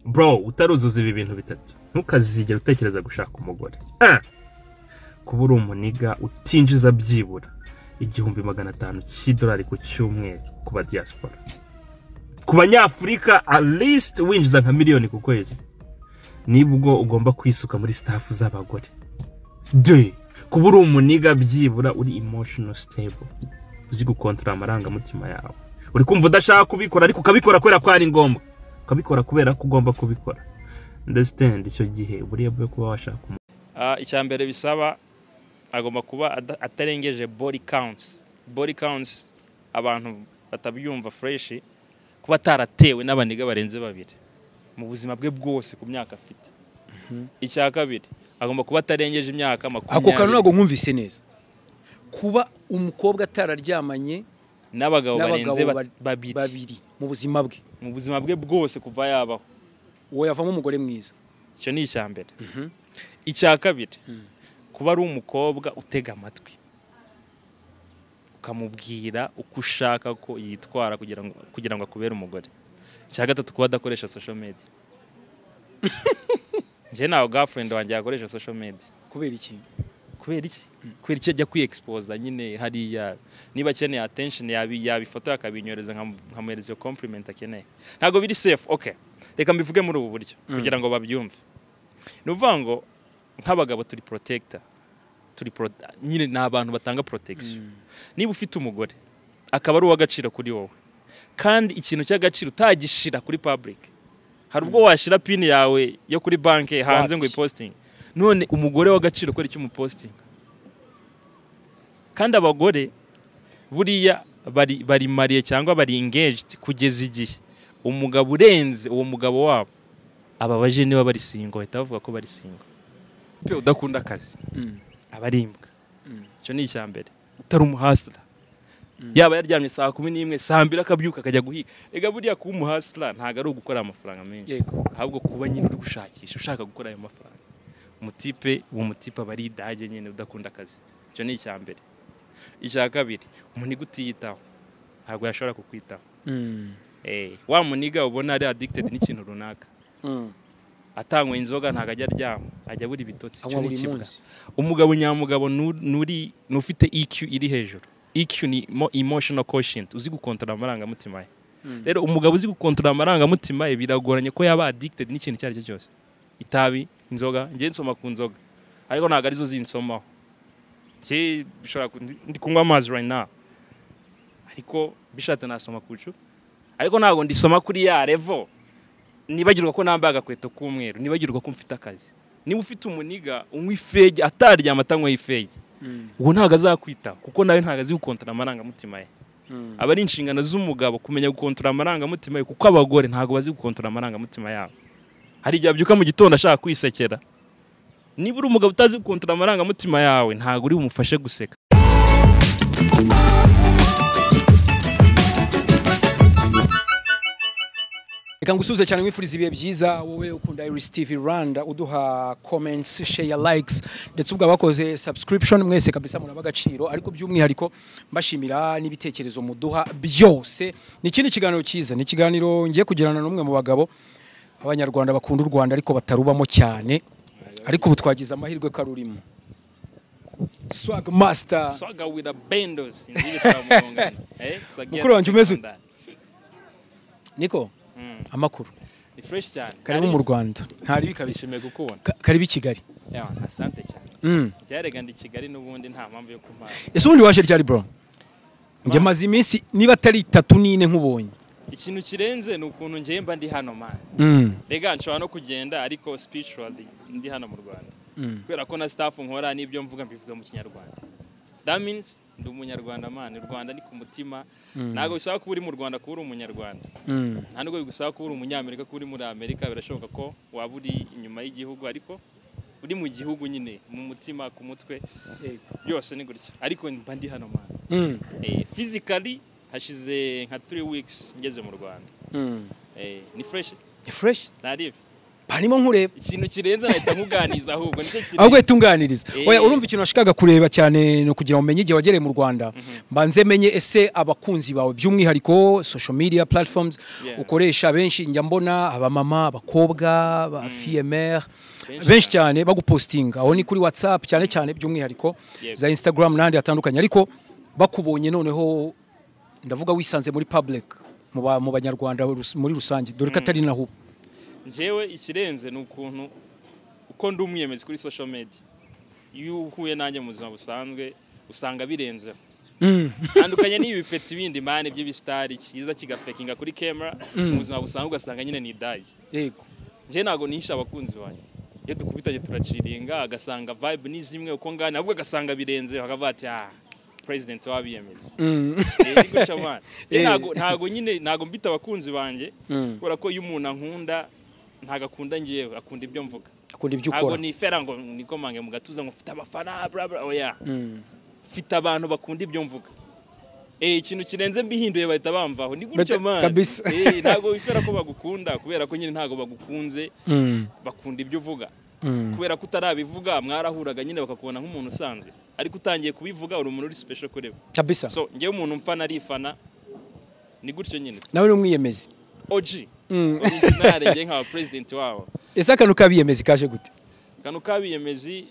bro utaruzuza ibi bintu bitatu ntukazigera utekereza gushaka umugore kuba uri umuniga utinjiza byibura 1,500 cy'idolari ku cyumweru kuba diaspora ku banyafurika at least winjiza nka miliyoni ku kwezi nibwo ugomba kwisuka muri staff z'abagore kuba uri umuniga byibura uri emotional stable uzi gukontrola amarangamutima yawe uri kumva udashaka kubikora ariko ukabikora kubera ko ari ngombwa ukabikora kubera ko ugomba kubikora understand icyo gihe buriya bwo kuba washaka icyambere bisaba agomba kuba atarengeje body counts abantu batabyumva fresh kuba taratewe n'abaniga barenze babiri mu buzima bwe bwose ku myaka afite icya kabiri agomba kuba atarengeje imyaka 20 ako kantu nago nkumvise neza kuba umukobwa atararyamanye n'abagabo barenze babiri mu buzima bwe bwose kuva yabaho uwo yavamo umugore mwiza icyo ni icyambere icya kabiri kuba ari umukobwa utega amatwi ukamubwira uko ushaka ko yitwara kugira ngo akubere umugore icya gatatu kuba adakoresha social media nje nawe girlfriend wanjye yakoresha social media kubera iki ajya kwi-expose nyine hariya niba akeneye attention yabifoto akabinyoreza nkamuhereza iyo compliment akeneye ntago biri safe okay reka mbivuge muri ubu buryo kugira ngo babyumve nuvuga ngo nk'abagabo turi protector nyine n'abantu batanga protection niba ufite umugore akaba ari uw'agaciro kuri wowe kandi ikintu cy'agaciro utagishira kuri public hari ubwo washira pin yawe yo kuri banke hanze ngo iposting none umugore w'agaciro ko ari cyo umuposting kandi abagore buriya bari mariye cyangwa bari engaged kugeza igihe umugabo urenze uwo mugabo wabo ababaje niba bari single bahita bavuga ko bari single pe udakunda akazi abarimbwa cyo ni icyambere utari umuhasla yaba yaryamye saa 11 saa 2 akabyuka akajya guhiga ega buriya ku umuhasla ntago ari ugukora amafaranga menshi ahubwo kuba nyine uri gushakisha ushaka gukora ayo mafaranga umutipe abari idage nyine udakunda akazi cyo ni icyambere icya kabiri umuniga utiyitaho ntago yashobora kukwitaho wa muniga ubona ari addicted n'ikintu runaka atangwa inzoga ntago ajya aryama ajya buri bitotsi cyo ni kibuga umugabo nyamugabo nufite EQ iri hejuru EQ ni emotional quotient uzi gukontrola amarangamutima ye rero umugabo uzi gukontrola amarangamutima ye biragoranye ko yaba addicted n'ikintu cyari cyo cyose itabi inzoga nje nsoma ku nzoga ariko ntago arizo zinsomaho bishobora ndi kunywa amazi right now ariko bishatse nasoma kucu ariko ntago ndisoma kuri ya level nibagirwa ko nambaye agakweto k'umweru nibagirwa ko mfite akazi niba ufite umuniga unywa ifege ataryama atanywa ifege uwo ntago azakwita kuko nawe ntago azi gukontrola amarangamutima ye aba ari inshingano z'umugabo kumenya gukontrola amarangamutima ye kuko abagore ntago bazi gukontrola amarangamutima yabo hari igihe abyuka mu gitondo ashaka kwisekera niba uri umugabo utazi gukontrola amarangamutima yawe ntago uri bumufashe guseka reka ngusuze cyane mwifuriza ibihe byiza wowe ukunda Iris TV Rwanda uduha comments share likes ndetse ubwo abakoze subscription mwese kabisa murabagaciro ariko by'umwihariko mbashimira n'ibitekerezo muduha byose ni ikindi kiganiro cyiza ni ikiganiro ngiye kugirana n'umwe mu bagabo abanyarwanda bakunda u Rwanda ariko batarubamo cyane ariko ubu twagize amahirwe karurimo Swag Master Swag with the bendos inzira tramugongana mukuru wanjye umeze niko amakuru ni fresh cyane karibu mu Rwanda ntari bikabishimiye gukubona karibu i Kigali asante cyane byarega ndi Kigali n'ubundi nta mpamvu yo kumara ese ubundi waje ryari bro nge maze iminsi niba atari 3 4 nkubonye ikintu kirenze nukuntu ngiye mba ndi hano man rega nshobora no kugenda ariko spiritually ndi hano mu Rwanda kubera ko na staff nkora n'ibyo mvuga mbivuga mu Kinyarwanda that means ndi umunyarwanda man u Rwanda ni ku mutima nago bisaba ko uri mu Rwanda ko uri umunyarwanda nta nubwo bigusaba ko uri umunyamerika ko uri muri Amerika birashoboka ko waba uri inyuma y'igihugu ariko uri mu gihugu nyine mu mutima ku mutwe byose ni gutya ariko mba ndi hano man physically hashize nka 3 weeks ngeze mu Rwanda ni fresh fresh nari harimo nkureba ikintu kirenze nahita nkuganiza ahubwo nicyo kiri ahubwo tunganiriza Eh. oya urumva ikintu nashikaga kureba cyane no kugira umenye igihe wagereye mu Rwanda mbanze menye ese abakunzi bawe by'umwihariko social media platforms Yeah. ukoresha benshi njya mbona abamama abakobwa ba FMR Benshi benshi cyane bagupostinga aho ni kuri WhatsApp cyane cyane by'umwihariko Yego. za Instagram n'andi atandukanye ariko bakubonye noneho ndavuga wisanze muri public mu banyarwanda muri rusange dore ko atari naho njyewe ikirenze ni ukuntu uko ndi umwiyemezi kuri social media iyo uhuye nanjye mu buzima busanzwe usanga birenzeho tandukanye n'ibi bipeti bindi mane by'ibistari cyiza kigafekinga kuri camera mu buzima busanzwe ugasanga nyine ni idage yego njye ntago nisha abakunzi banjye iyo dukubitanye turaciringa agasanga vibe ni zimwe uko ngana ahubwo agasanga birenzeho akavuga ati president wabiyemeza gutya man ntago nyine ntago mbita abakunzi banjye kubera ko iyo umuntu ankunda ntago akunda ngiyewe akunda ibyo mvuga akunda ibyo ntago ukora nifera ngo nikomange mu gatuza ngo mfite abafana bla bla oya mfite abantu bakunda ibyo mvuga ikintu kirenze mbihinduye bahita bamvaho ni gutyo man kabisa. ntago wifera ko bagukunda kubera ko nyine ntago bagukunze bakunda ibyo uvuga kubera ko utarabivuga mwarahuraga nyine bakakubona nk'umuntu usanzwe ariko utangiye kubivuga uri umuntu uri special kuri bo kabisa so ngewe umuntu mfana arifana ni gutyo nyine nawe n'umwiyemezi OG original nge nka president wabo ese akantu kabiyemezi kaje gute kanu kabiyemezi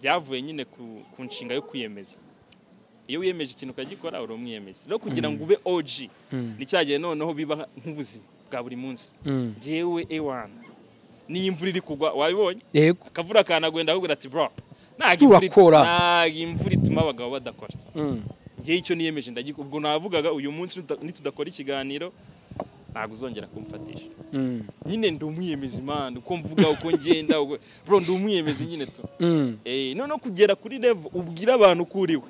byavuye nyine ku nshinga yo kwiyemeza iyo wiyemeje ikintu ukagikora uri umwiyemezi rero kugira ngo ube OG ni cyagiye noneho biba nk'ubuzima bwa buri munsi ngewe ewana niyo imvura iri kugwa wabibonye yego akavura kanagwenda ahubwo ati bro ntabwo imvura ituma abagabo badakora ngewe icyo niyemeje ubwo navugaga uyu munsi nitudakora ikiganiro ntabwo uzongera kumfatisha nyine ndi umwiyemezi man uko mvuga uko ngenda bro ndi umwiyemezi nyine tu noneho kugera kuri level ubwira abantu uko uriwe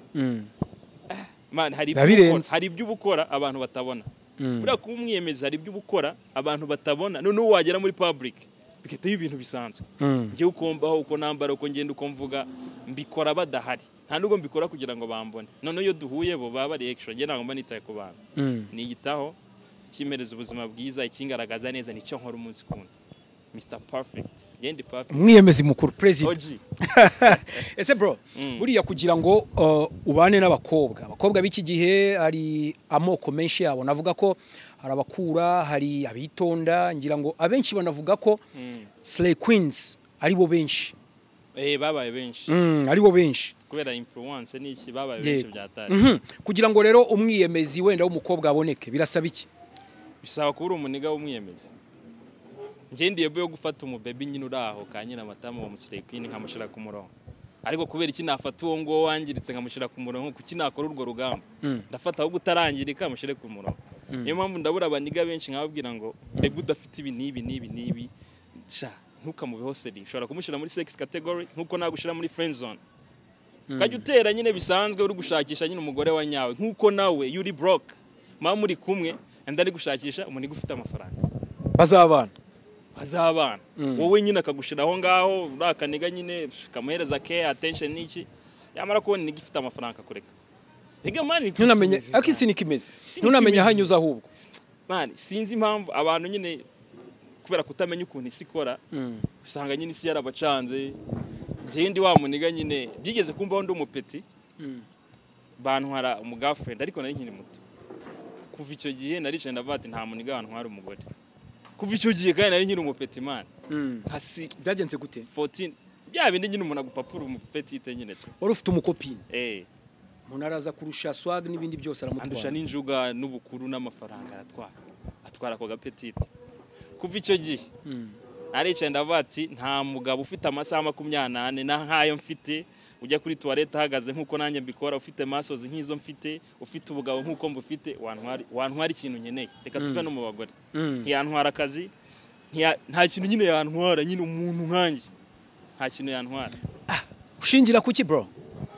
man hari ibyo ubukora abantu batabona buriya kuba umwiyemezi hari ibyo ubukora abantu batabona noneho wagera muri public bigahita biba ibintu bisanzwe njyewe uko mbaho uko nambara uko ngenda uko mvuga mbikora badahari nta nubwo mbikora kugira ngo bambone noneho iyo duhuye bo baba ari extra njye ntabwo mba nitaye ku bantu niyitaho kimereza ubuzima bwiza ikingaragaza neza nicyo nkora umunsi kundi Mr Perfect yendi perfect umwiyemezi mukuru president OG ese bro buriya kugira ngo ubane abakobwa b'iki gihe ari amoko menshi yabo navuga ko hari abakura hari abitonda ngira ngo abenshi banavuga ko slay queens ari bo benshi babaye benshi ari bo benshi kubera influence n'iki babaye benshi byatari kugira ngo rero umwiyemezi wenda w'umukobwa aboneke birasaba iki bisaba kuba umuniga w'umwiyemezi ngendiye yo gufata umubebe nyine uraho kanyina amatama wa slay queen nkamushira ku murongo ariko kubera iki nafata uwo ngo wangiritse nkamushira ku murongo kuki nakora urwo rugamba ndafata aho gutarangirika mushire ku murongo niyo mpamvu ndabura abaniga benshi nkababwira ngo bebe udafite ibi nibi sha ntukamubeho seri ushobora kumushira muri sex category nkuko nagushira muri friend zone kajya utera nyine bisanzwe uri gushakisha nyine umugore wa nyawe nkuko nawe yuri broke mama muri kumwe ndari gushakisha umuntu ufite amafaranga bazabana wowe nyine akagushira aho ngaho urakaniga nyine kamuhereza care attention niki yamara kubona nigi ifite amafaranga kureka ega mani ntunamenye akisi nikimeze ntunamenye hanyuza ahubwo mani sinzi impamvu abantu nyine kubera kutamenya ukuntu isi ikora usanga nyine isi yarabacanze ndi wa muniga nyine byigeze kumbaho ndi umupeti bantwara umugirlfriend ariko nari nkiri muto kuva icyo gihe naricaye ndavuga ati nta muniga bantwara umugore kuva icyo gihe kandi nari nkiri umupeti man hasi byagenze gute 14 bya bindi nyine umuntu agupapura umupeti ite nyine wari ufite umukopine umuntu araza kurusha swag n'ibindi byose aramutwara andusha n'injuga n'ubukuru n'amafaranga atwara ko gapetite kuva icyo gihe naricaye ndavuga ati nta mugabo ufite amasaha 28 na nkayo mfite ujya kuri toilette ahagaze nkuko nanjye mbikora ufite masozi nk'izo mfite ufite ubugabo nkuko mbufite wantwara ikintu nkeneye reka tuve no mu bagore ntiyantwara akazi nta kintu nyine yantwara nyine umuntu nkanjye nta kintu yantwara ushingira kuki bro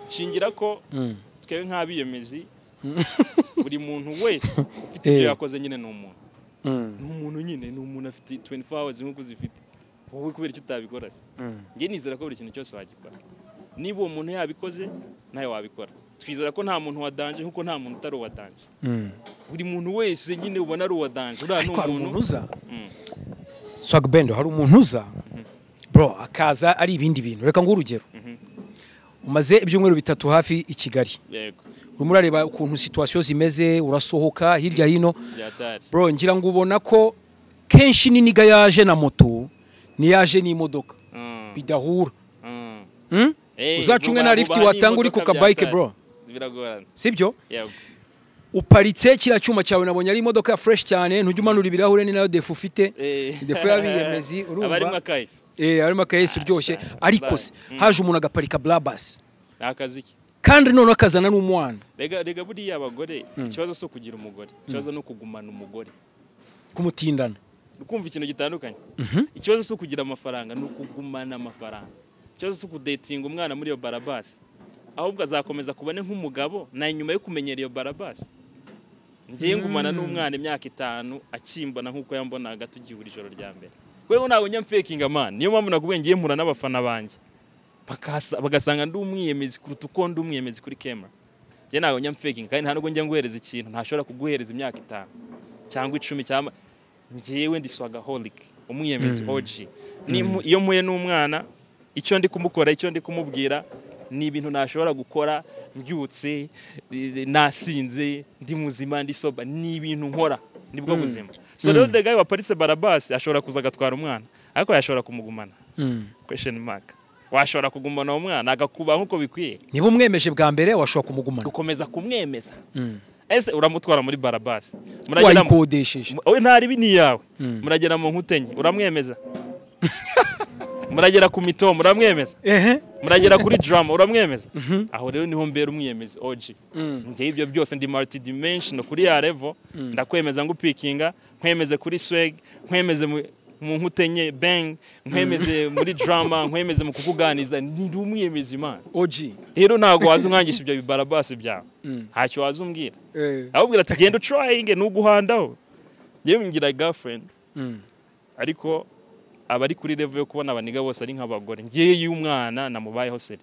shingira ko twebwe nk'abiyemezi buri muntu wese ufite ibyo yakoze nyine ni umuntu ni umuntu nyine ni umuntu afite 24 hours nkuko zifite wowe kubera icyo utabikora njye nizera ko buri kintu cyose wagikora niba uwo muntu yabikoze nawe wabikora twizera ko nta muntu wadanje nkuko nta muntu utari uwadanje buri muntu wese nyine ubona ari uwadanje ariko hari umuntu uza Swag Bendo hari umuntu uza bro akaza ari ibindi bintu reka ngo urugero umaze ibyumweru bitatu hafi i Kigali yego urimo urareba ukuntu situation zimeze urasohoka hirya hino byatari bro ngira ngo ubona ko kenshi niniga yaje na moto ni yaje n'imodoka bidahura uzacunge na lift watanga uri ku kabike bro biragorana sibyo yego uparitse kira cyuma cyawe nabonye ari imodoka ya fresh cyane ntujye umanura ibirahure ni nayo defu ufite defu yabiyemezi urumva abarimo akayisi harimo akayisi uryoshye ariko se haje umuntu agaparika blabas akaziki kandi none akazana n'umwana rega buriya abagore ikibazo cyo kugira umugore ikibazo no kugumana umugore kumutindana ukumva ikintu gitandukanye ikibazo cyo kugira amafaranga no kugumana amafaranga ikibazo cyo kudatinga umwana muri iyo barabasi ahubwo azakomeza kubane nk'umugabo na nyuma yo kumenyera iyo barabasi ngiye ngumana n'umwana imyaka 5 akimbona nkuko yambonaga tugihura ijoro rya mbere wewe nawe nyamfakinga man niyo mpamvu nakubuye ngiye mpura n'abafana banjye bagasanga ndi umwiyemezi kuruta uko ndi umwiyemezi kuri camera je nawe nyamfakinga kandi nta nubwo njya nguhereza ikintu ntashobora kuguhereza imyaka 5 cyangwa 10 cyangwa ngiyewe ndi swagaholic umwiyemezi OG iyo muye n'umwana icyo ndi kumukora icyo ndi kumubwira ni ibintu nashobora gukora mbyutse nasinze ndi muzima ndi soba ni ibintu nkora nibwo buzima so rero the guy wa Paris Barabas ashobora kuza gatwara umwana ariko yashobora kumugumana question mark washobora kugumana umwana agakuba nkuko bikwiye niba umwemeje bwa mbere washobora kumugumana ukomeza kumwemeza ese uramutwara muri Barabas wayikodesheje owe ntari bini yawe muragera mu nkutenye uramwemeza muragera ku mitomo uramwemeza muragera kuri drama uramwemeza aho rero niho mbere umwiyemeza OG ngiye ibyo byose ndi multidimensional kuri ya level ndakwemeza ngo pikinga nkwemeze kuri swag nkwemeze mu nkutenye bang nkwemeze muri drama nkwemeze mu kukuganiza ndi umwiyemeza imana OG rero ntago wazunkangisha ibyo bibarabasi byawe ntacyo wazumbwira ahubwo ati genda trying nuguhandaho yewe ngira girlfriend ariko abari kuri level yo kubona abaniga bose ari nk'abagore ngiye y'umwana namubayeho seri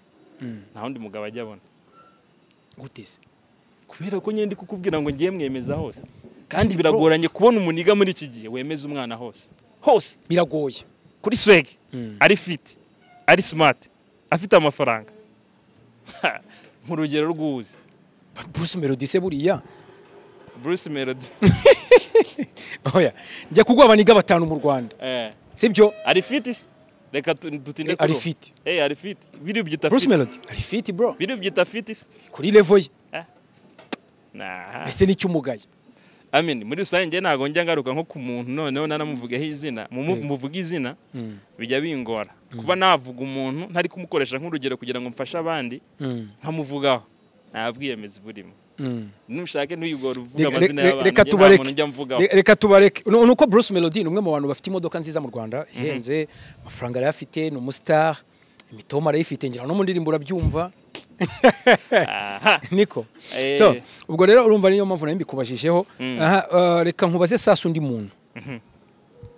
nta wundi mugabo ajya abona gutese kubera ko nyende kukubwira ngo ngiye mwemeza hose kandi biragoranye kubona umuniga muri iki gihe wemeza umwana hose biragoye kuri swag ari fit ari smart afite amafaranga mu rugero rw'uzi Bruce Melody se buriya Bruce Melody oya njye kugwa abaniga 5 mu Rwanda sibyo ari fit reka dutinde ari fit ari fit biri byita Bruce Melody ari fit bro biri byita fit kuri level ye ese ni cyumugaye amen muri rusange ntago njya ngaruka nko ku muntu noneho nanamuvugeho izina muvuga izina bijya bingora kuba navuga umuntu ntari kumukoresha nk'urugero kugira ngo mfashe abandi nkamuvugaho nabwiyemeza burimo nushake ntuyigora uvuga amazina y'abantu reka tubareke nuko Bruce Melody numwe mu bantu bafite imodoka nziza mu Rwanda ihenze amafaranga yarafite no mustar imitoma arayifite ngira no mu ndirimbo urabyumva niko so ubwo rero urumva niyo mpamvu nayo mbikubashijeho reka nkubaze sasa undi muntu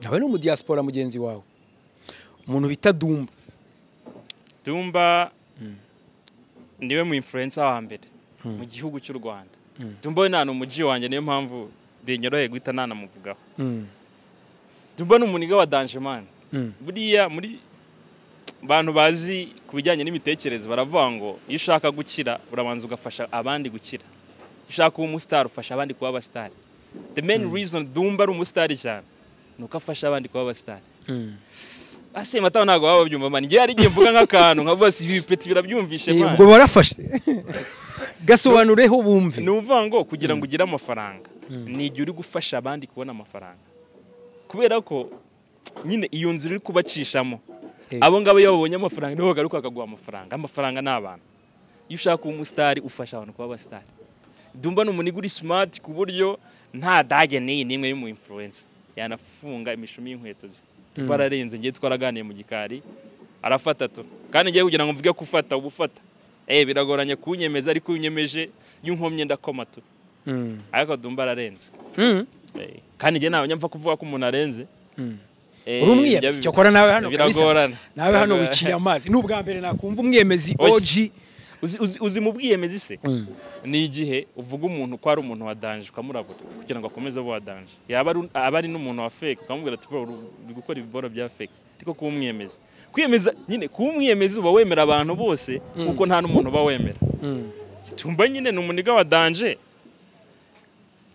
nawe no mu diaspora mugenzi wawe umuntu bita Dumba niwe mu influencer wa mbere mu gihugu cy'u Rwanda Dumba nta n'umuji wanjye niyo mpamvu benyoroye guhita nanamuvugaho Dumba ni umuniga wa Dangeman buriya muri bantu bazi kubijyanye n'imitekerereze baravuga ngo iyo ushaka gukira urabanza ugafasha abandi gukira ushaka kuba umustar ufasha abandi kuba abastar the main reason Dumba ari umustar cyane nuko afasha abandi kuba abastar ase mataho ntago baba babyumva mani ngiye ari giye mvuga nk'akantu nkavuga si ibipeti birabyumvishe mani ubwo barafashe gasobanureho bumve nuvuga ngo kugira ngo ugire amafaranga ni igihe uri gufasha abandi kubona amafaranga kubera ko nyine iyo nzira uri kubacishamo abo ngabo iyo babonye amafaranga niho bagaruka akaguha amafaranga n'abantu iyo ushaka kuba umustar ufasha abantu kuba abastar Dumba n'umuniga uri smart ku buryo nta dage n'imwe y'umu influencer yanafunga imishumi y'inkweto ze bararenze ngiye twaraganiye mu gikari arafata to kandi ngiye kugira ngo mvuge kufata ubufata biragoranye kunyemeza ariko unyemeje y'unkomye ndakoma to ariko Dumba ararenze kandi ngiye nawe nyamva kuvuga ko umuntu arenze uri umwiyemezi cyokora nawe hano biragorana nawe hano wiciye amazi n'ubwa mbere nakumva umwiyemezi OG uzi mu bwiyemezi se ni igihe uvuga umuntu ko ari umuntu wa danger ukamurabura kugira ngo akomeze abo wa danger aba ari n'umuntu wa fake ukamubwira ati bro uri gukora ibiboro bya fake ariko kuba umwiyemezi kwiyemeza nyine kuba umwiyemezi uba wemera abantu bose kuko nta n'umuntu uba wemera tumba nyine ni umuniga wa danger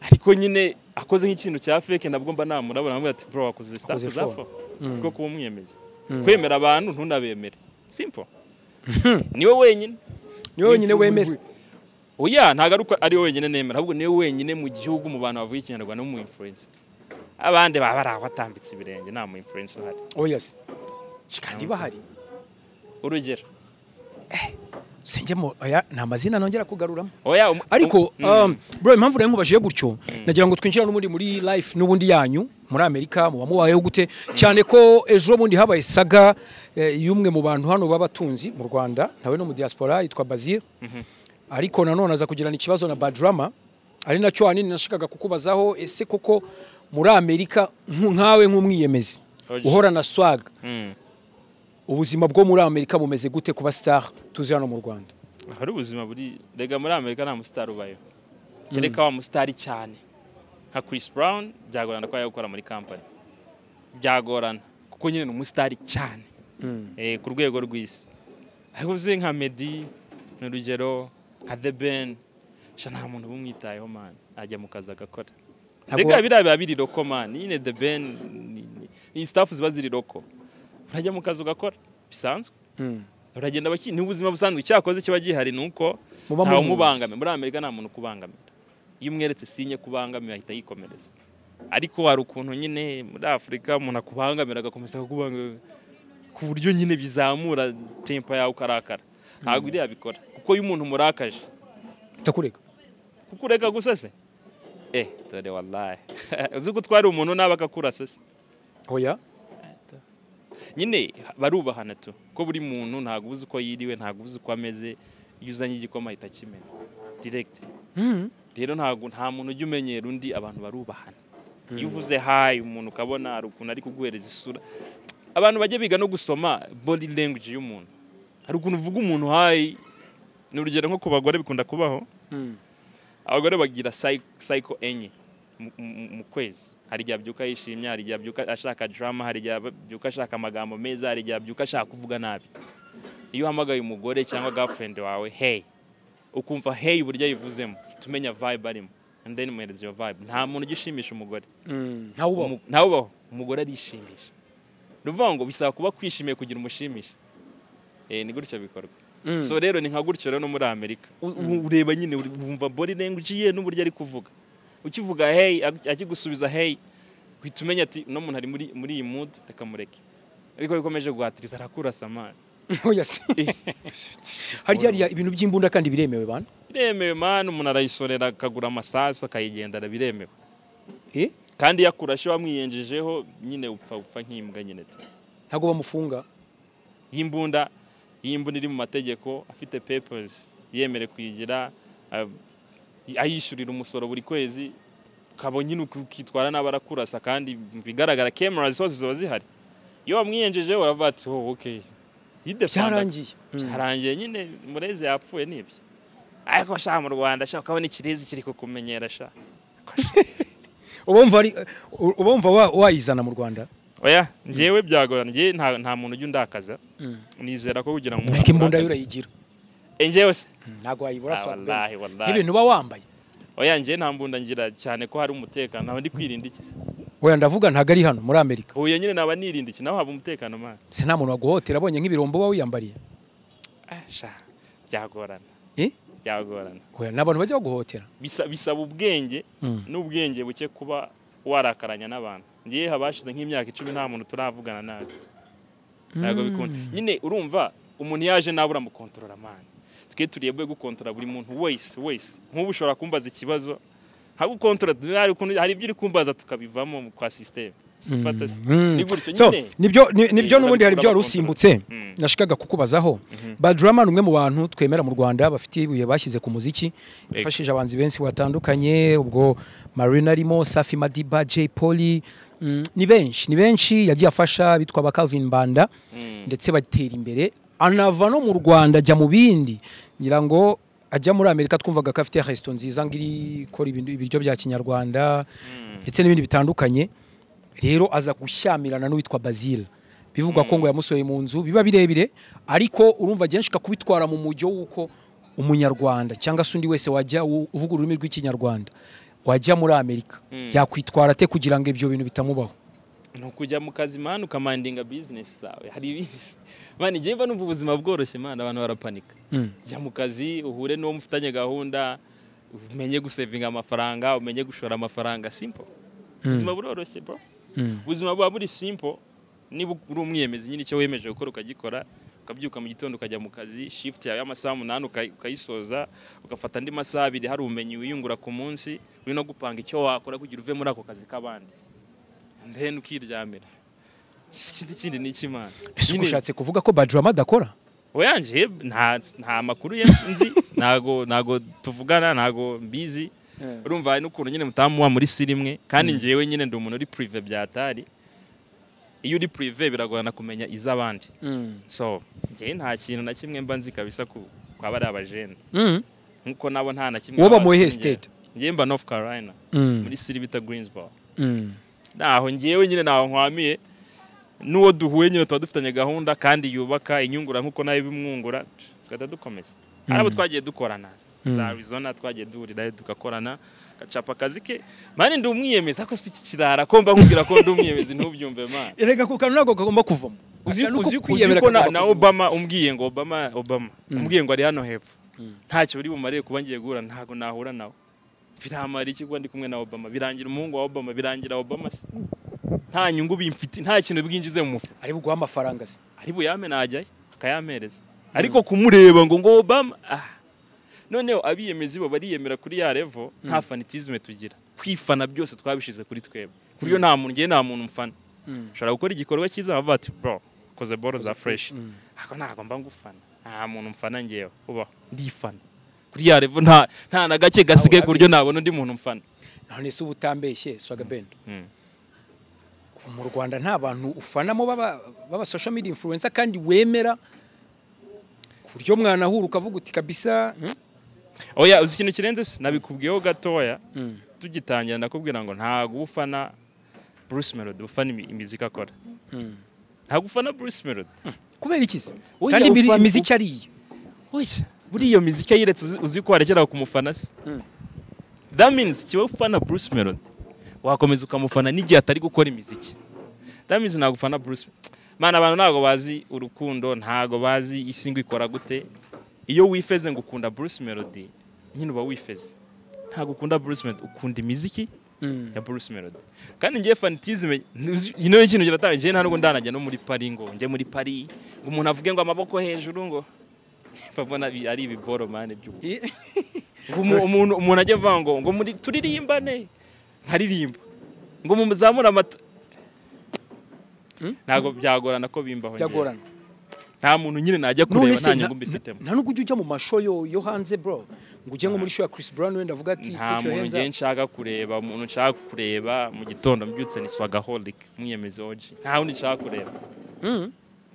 ariko nyine akoze nk'ikintu cya fake nabwo mba namurabura nkamubwira ati bro wakoze stuff zafo kuko kuba umwiyemezi kwemera abantu ntunabemere simple niwe wenyine wemera oya ntago ari wenyine nemera ahubwo niwe wenyine mu gihugu mu bantu bavuye ikinyarwanda no mu influence abandi baba ari abatambitse ibirenge nta mu influence uhari oya se kandi bahari urugero sengemo oya nta mazina nongera kugaruramo oya ariko bro impamvu rero nkubajije gutyo nagira ngo twinjira n'ubundi muri life n'ubundi yanyu muri Amerika mu bamubayeho gute cyane ko ejo bundi habaye saga y'umwe mu bantu hano b'abatunzi mu Rwanda nawe no mu diaspora yitwa Bazir ariko nanone aza kugirana ikibazo na Badrama ari nacyo hanini nashakaga kukubazaho ese koko muri Amerika nkawe nk'umwiyemezi uhora na swag ubuzima bwo muri Amerika bumeze gute kuba star tuzi hano mu Rwanda hari ubuzima buri rega muri Amerika nta mustar ubayo kereka wa mustari cyane nka Chris Brown byagorana ko yakora muri company byagorana kuko nyine ni umustari cyane ku rwego rw'isi ariko uzi nka Meddy n'urugero nka The Ben nta muntu bumwitayeho man ajya mu kazi agakora rega biriya biri loko man nyine The Ben ni staff ziba ziri loko urajya mu kazi ugakora bisanzwe uragenda ni ubuzima busanzwe cyakoze kiba gihari nuko ntawe umubangame muri Amerika nta muntu kubangamira iyo umweretse sinye kubangamira ahita yikomereza ariko hari ukuntu nyine muri Afurika umuntu akubangamira agakomeza kukubangamira ku buryo nyine bizamura tempo yawe ukarakara ntabwo iriya bikora kuko iyo umuntu murakaje kukureka gusa se dore wallahi uzi ko twari umuntu naba akakurasa se oya nyine barubahana tu ko buri muntu ntabwo uzi uko yiriwe ntabwo uzi uko ameze iyo uzanye igikoma ahita kimena direct rero nta muntu ujya umenyera undi abantu barubahana iyo uvuze hayi umuntu ukabona hari ukuntu ari kuguhereza isura abantu bajye biga no gusoma body language y'umuntu hari ukuntu uvuga umuntu hayi ni urugero nko ku bagore bikunda kubaho abagore bagira cycle enye mu kwezi hari igihe abyuka yishimye hari igihe abyuka ashaka drama hari igihe abyuka ashaka amagambo meza hari igihe abyuka ashaka kuvuga nabi iyo uhamagaye umugore cyangwa girlfriend wawe hey ukumva hey burya yivuzemo tumenya vibe arimo and then muhereza iyo vibe nta muntu ugishimisha umugore ntawubaho umugore arishimisha ruvuga ngo bisaba kuba kwishimiye kugira umushimisha ni gutyo bikorwa so rero ni nka gutyo rero no muri Amerika ureba nyine wumva body language ye n'uburyo ari kuvuga ukivuga hey akigusubiza hey uhita umenya ati no muntu ari muri iyi mood reka mureke ariko bikomeje guhatiriza arakura samani oya se harya ibintu by'imbunda kandi biremewe bana biremewe man umuntu arayisorera akagura amasasu akayigendana biremewe kandi yakurashe wamwiyenjejeho nyine upfa nk'imbwa nyine ntago bamufunga y'imbunda iri mu mategeko afite papers yemere kuyigira ayishurira umusoro buri kwezi kabo nyine ukitwara n'abarakurasa kandi bigaragara cameras zose ziba zihari iyo wamwiyenjeje uravuga ati okay byarangiye nyine mureze yapfuye nibyo ariko sha mu Rwanda sha ukabona ikirezi kiri kukumenyera sha ubumva wayizana mu Rwanda oya njewe byagorana nje nta muntu ujya undakaza nizera ko kugira ngo ariko imbunda yurayigira njewe se ntago wayibura so wallahi ibintu ba wambaye oya nje nta mbunda ngira cyane ko hari umutekano naba ndi kwirinda iki oya ndavuga ntago ari hano muri Amerika oya nyine naba nirinda iki naho haba umutekano man se nta muntu waguhotera abonye nk'ibirombo ba wiyambariye sha byagorana byagorana oya n'abantu bajya guhotera bisaba ubwenge n'ubwenge buke kuba warakaranya n'abantu ngiye habashize nk'imyaka 10 nta muntu turavugana nabi ntago bikunda nyine urumva umuntu yaje nabura mu control man twe turiyebwe gukontrola buri muntu wese nk'ubu ushobora kumbaza ikibazo hagukontrola hari ibyo uri kumbaza tukabivamo kwa system sifata ni gutyo nyine nibyo n'ubundi hari ibyo warusimbutse nashikaga kukubazaho Badrama numwe mu bantu twemera mu Rwanda bafite ibuye bashyize ku muziki bafashije abanzi benshi batandukanye ubwo Marina Rimo Safi Madiba J Polly ni benshi yagiye afasha bitwa ba Calvin Banda ndetse batera imbere anava no mu Rwanda ajya mu bindi ngira ngo ajya muri Amerika twumvaga ko afite resto nziza ngiri ikora ibiryo bya kinyarwanda ndetse n'ibindi bitandukanye rero aza gushyamirana n'uwitwa Basile bivugwa ko ngo yamusoye mu nzu biba birebire ariko urumva genshi kakubitwara mu mujyo wuko umunyarwanda cyangwa se undi wese wajya uvuga ururimi rw'ikinyarwanda wajya muri Amerika yakwitwara te kugira ngo ibyo bintu bitamubaho no kujya mu kazi man ukamandinga business zawe hari ibindi man igihe mba numva ubuzima bworoshye man abantu barapanika jya mu kazi uhure n'uwo mufitanye gahunda umenye gusevinga amafaranga umenye gushora amafaranga simple ubuzima buroroshye bro ubuzima buba buri simple niba uri umwiyemezi nyine icyo wemeje gukora ukagikora ukabyuka mu gitondo ukajya mu kazi shift yawe y'amasaha 8 ukayisoza ugafata andi masaha 2 hari ubumenyi wiyungura ku munsi uri no gupanga icyo wakora kugira uve muri ako kazi kabandi then ukiryamira ikindi ni ikimana ese ushatse kuvuga ko Badrama adakora oyanje nta makuru ye nzi nago tuvugana nago mbizi urumva hari n'ukuntu nyine mutamuwa muri sirimwe kandi njewe nyine ndi umuntu uri privé byatari iyo uri privé biragorana kumenya iz'abandi so nje nta kintu na kimwe mba nzi kabisa kwa bari abajene nkuko nabo nta na kimwe woba mu state nje mba North Carolina muri city bita Greensboro naho njewe nyine naho nkwamiye nuwo duhuye nyine tuba dufitanye gahunda kandi yubaka inyungura nkuko nayo bimwungura twada dukomeza arabo twagiye dukorana za Arizona twagiye duhurira tugakorana gacapa akazi ke mani ndi umwiyemeza ko si kirara ko mba nkubwira ko ndi umwiyemezi ntubyumve man erega ku kantu nako kagomba kuvamo uzi ko na Obama umbwiye ngo Obama umbwiye ngo ari hano hepfo ntacyo uri bumariye kuba ngiye guhura ntago nahura nawe biramara iki kuba ndi kumwe na Obama birangira umuhungu wa Obama birangira Obama nta nyungu bimfite nta kintu bwinjize mu mufu ari buguha amafaranga se ari buyame najyaye akayamereza ariko kumureba ngo Obama noneho abiyemezi bo bariyemera kuri ya level nta fanatisme tugira kwifana byose twabishize kuri twebwe kuri yo nta muntu mfana ushobora gukora igikorwa cyiza bava ati bro koze boro za fresh ako ntago mba ngufana nta muntu mfana ngewe uba ndifana kuri ya level nta na gake gasigaye ku buryo nabona undi muntu mfana none se ubutambeshye Swaga Bendo mu Rwanda nta bantu ufanamo baba social media influencer kandi wemera ku buryo mwanahura ukavuga uti kabisa oya uzi ikintu kirenze se nabikubwiyeho gatoya tugitangira ndakubwira ngo ntago ufana Bruce Melody ufana imiziki akora ntago ufana Bruce Melody kubera iki se kandi imiziki ariye oya buri iyo miziki yiretse uzi ko warekera kumufana se that means kiwe ufana Bruce Melody wakomeza ukamufana n'igihe atari gukora imiziki that means ntago ufana Bruce mana abantu ntago bazi urukundo ntago bazi isingo ikora gute iyo wifeze ngo ukunda Bruce Melody nyine uba wifeze ntago ukunda Bruce Melody ukunda imiziki ya Bruce Melody kandi ngiye fanatisme ino ikintu kiratanje nta nubwo ndanajya no muri Paris ngo nje muri Paris ngo umuntu avuge ngo amaboko hejuru ngo babona ari ibiboro mane by'ubu umuntu ajye avuga ngo muri turirimbane nkaririmba ngo muzamura amato ntago byagorana ko bimbaho byagorana nta muntu nyine najya kureba nta nyungu mbifitemo nta nubwo ujya mu mashow yo hanze bro ngo ujye nko muri show ya Chris Brown wenda avuga ati nta muntu ngiye nshaka kureba umuntu nshaka kureba mu gitondo mbyutse ni Swagaholic mwiyemezi oji nta wundi nshaka kureba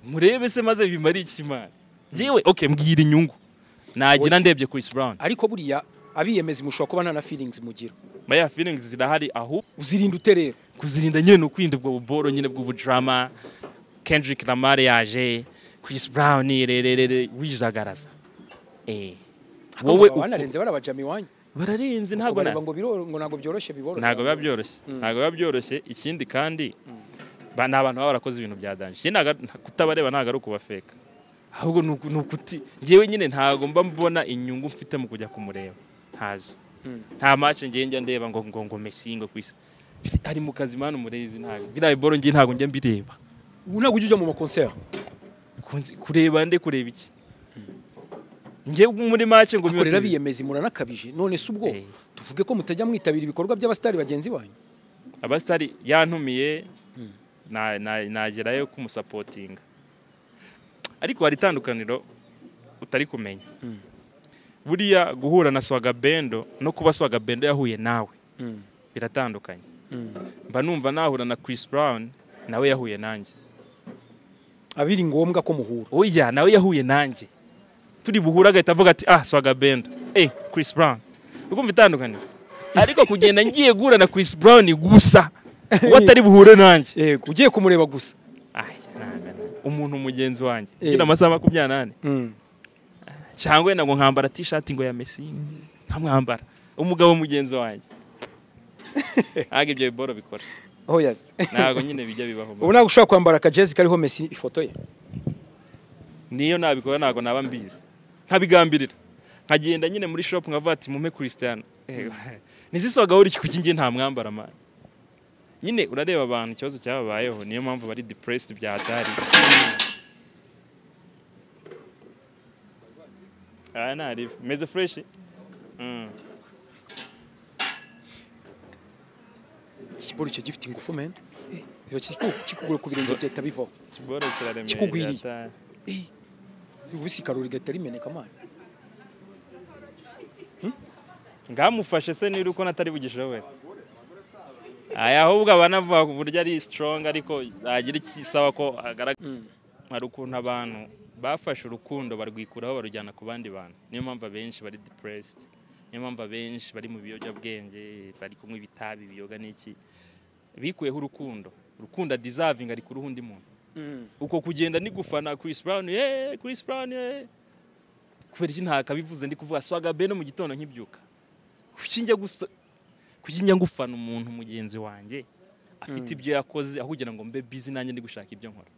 murebe se maze bimari ikimana ngiwe okay mbwira inyungu nagira ndebye Chris Brown ariko buriya abiyemezi mushobora kuba nta na feelings mugira baya feelings zirahari aho uzirinda uterera kuzirinda nyine no kwinda ubwo buboro nyine bw'ubudrama Kendrick Lamar yaje Chris Brown rererere wijagaraza wowe wanarenze barabajami wanyu bararenze ntago ngo nago byoroshye biboro ntago biba byoroshye ikindi kandi n'abantu baba barakoze ibintu bya danje je kutabareba ntago ari ukubafeka ahubwo nukuti ngewe nyine ntago mba mbona inyungu mfite mu kujya kumureba ntazo nta match ngiye njya ndeba ngo Messi ngo kwisa ari mu kazi manu murezi ntago biraye boro ngiye ntago njya mbireba ntago ujya mu concert kureba kureba iki ngiye muri match ngo mikorera biyemezi muranakabije none se ubwo tuvuge ko mutajya mwitabira ibikorwa by'abastari bagenzi banyu abastari yantumiye nagerayo kumusapotinga ariko hari itandukaniro utari kumenya buriya guhura na Swaga Bendo no kuba Swaga Bendo yahuye nawe biratandukanye mba numva nahura na Chris Brown nawe yahuye nanjye abiri ngombwa ko muhura oya nawe yahuye nanjye turi buhura agahita avuga ati Swaga Bendo Chris Brown ukumva itandukanye ariko kugenda ngiye guhura na Chris Brown gusa uwo atari buhure nanjye yego ugiye kumureba gusa umuntu mugenzi wanjye ugira amasaha 28 cyangwa wenda ngo nkambara t-shirt ngo ya Messi nkamwambara umugabo mugenzi wanjye aga ibyo biboro bikora yes ntago nyine bijya bibaho ubu ntabwo ushobora kwambara ka jezi kariho Messi ifoto ye niyo nabikora ntago naba mbizi nkabigambirira nkagenda nyine muri shop nkavuga ati mume Cristiano niziswaga uri kuki ngiye nta mwambara man nyine urareba abantu ikibazo cyababayeho niyo mpamvu bari depressed bya hatari nari meze fresh Kiboro cyo gifite ingufu men kikugura ku birenge bya tabivaho kiboro kiraremeye kikugwiriye ubisi karori gatari meneka man ngamufashe se niba uko natari bugishowe ahubwo abanavuga ku buryo ari strong ariko agira ikisaba ko hari ukuntu abantu bafashe urukundo barwikuraho barujyana ku bandi bantu niyo mpamvu benshi bari depressed niyo mpamvu benshi bari mu biyobyabwenge bari kunywa ibitabi biyoga n'iki bikuyeho urukundo deserving ari kuri undi muntu uko kugenda ni gufana Chris Brown kubera iki ntakabivuze ndi kuvuga Swaga Bendo mu gitondo nkibyuka kukinjya ngufana umuntu mugenzi wanjye afite ibyo yakoze aho kugira ngo mbe busy nanjye ndi gushaka ibyo nkora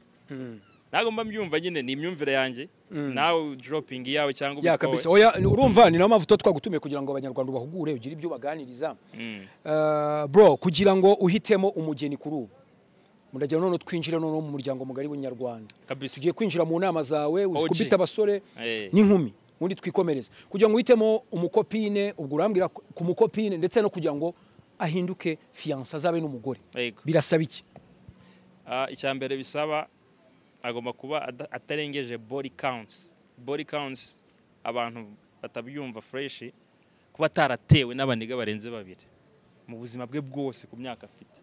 ntago mba mbyumva nyine ni imyumvire yanjye nawe dropping yawe cyangwa ya kabisa oya urumva ni nayo mpamvu twagutumiye kugira ngo abanyarwanda bahugure ugire ibyo baganiriza bro kugira ngo uhitemo umugeni kuri ubu muragira none twinjira none mu muryango mugari w'Inyarwanda tugiye kwinjira mu nama zawe uzikubita abasore n'inkumi undi twikomereza kugira ngo uhitemo umukopine ubwo urambwira ku mukopine ndetse no kugira ngo ahinduke fiancé azabe n'umugore birasaba iki icya mbere bisaba agomba kuba atarengeje body counts abantu batabyumva fresh kuba ataratewe n'abaniga barenze babiri mu buzima bwe bwose ku myaka afite